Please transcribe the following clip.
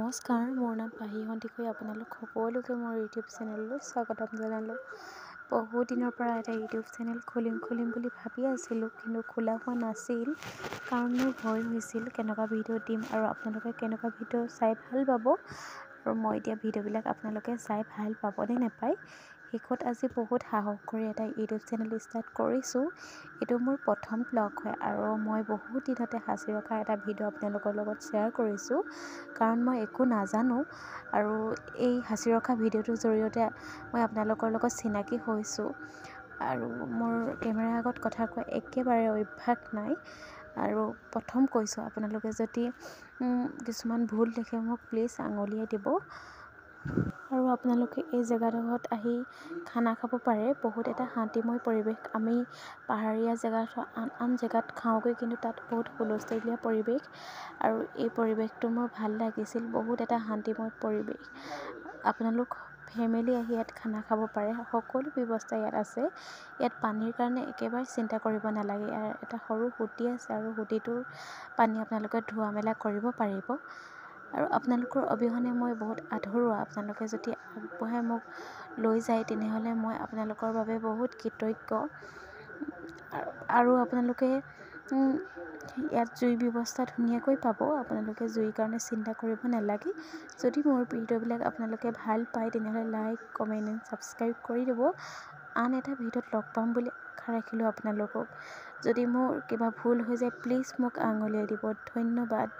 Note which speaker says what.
Speaker 1: নমস্কাৰ, মোৰ নাম পাহি সন্দিকৈ। আপোনালোক সকলোকে মোৰ ইউটিউব চেনেললৈ স্বাগতম জনালোঁ। বহু দিনৰ পৰা এটা ইউটিউব চেনেল খুলিম বুলি ভাবি আছিলোঁ, কিন্তু খোলা হোৱা নাছিল। কাৰণ মোৰ ভয় হৈছিল কেনেকুৱা ভিডিঅ' দিম আৰু আপোনালোকে কেনেকুৱা ভিডিঅ' চাই ভাল পাব, আৰু মই এতিয়া ভিডিঅ'বিলাক আপোনালোকে চাই ভাল পাবনে নাপায়। শেষত আজি বহুত সাহস কৰি এটা ইউটিউব চেনেল ষ্টাৰ্ট কৰিছোঁ। এইটো মোৰ প্ৰথম ব্লগ হয় আৰু মই বহুত দিনতে সাঁচি ৰখা এটা ভিডিঅ' আপোনালোকৰ লগত শ্বেয়াৰ কৰিছোঁ। কাৰণ মই একো নাজানো আৰু এই সাঁচি ৰখা ভিডিঅ'টোৰ জৰিয়তে মই আপোনালোকৰ লগত চিনাকি হৈছোঁ। আৰু মোৰ কেমেৰাৰ আগত কথা কোৱা একেবাৰে অভ্যাস নাই, আৰু প্ৰথম কৈছোঁ আপোনালোকে যদি কিছুমান ভুল দেখে মোক প্লিজ আঙুলিয়াই দিব। আৰু আপোনালোকে এই জেগাডোখৰত আহি খানা খাব পাৰে। বহুত এটা শান্তিময় পৰিৱেশ। আমি পাহাৰীয়া জেগাত আন জেগাত খাওঁগৈ, কিন্তু তাত বহুত হুলস্থুলীয়া পৰিৱেশ, আৰু এই পৰিৱেশটো মোৰ ভাল লাগিছিল। বহুত এটা শান্তিময় পৰিৱেশ। আপোনালোক ফেমিলি আহি ইয়াত খানা খাব পাৰে। সকলো ব্যৱস্থা ইয়াত আছে। ইয়াত পানীৰ কাৰণে একেবাৰে চিন্তা কৰিব নালাগে। ইয়াৰ এটা সৰু সুঁতি আছে, আৰু সুঁতিটোৰ পানী আপোনালোকে ধোৱা মেলা কৰিব পাৰিব। আৰু আপোনালোকৰ অবিহনে মই বহুত আধৰুৱা। আপোনালোকে যদি আগবঢ়াই মোক লৈ যায় তেনেহ'লে মই আপোনালোকৰ বাবে বহুত কৃতজ্ঞ। আৰু আপোনালোকে ইয়াত জুইৰ ব্যৱস্থা ধুনীয়াকৈ পাব। আপোনালোকে জুইৰ কাৰণে চিন্তা কৰিব নালাগে। যদি মোৰ ভিডিঅ'বিলাক আপোনালোকে ভাল পায় তেনেহ'লে লাইক, কমেণ্ট এণ্ড ছাবস্ক্ৰাইব কৰি দিব। আন এটা ভিডিঅ'ত লগ পাম বুলি আশা ৰাখিলোঁ আপোনালোকক। যদি মোৰ কিবা ভুল হৈ যায় প্লিজ মোক আঙুলিয়াই দিব। ধন্যবাদ।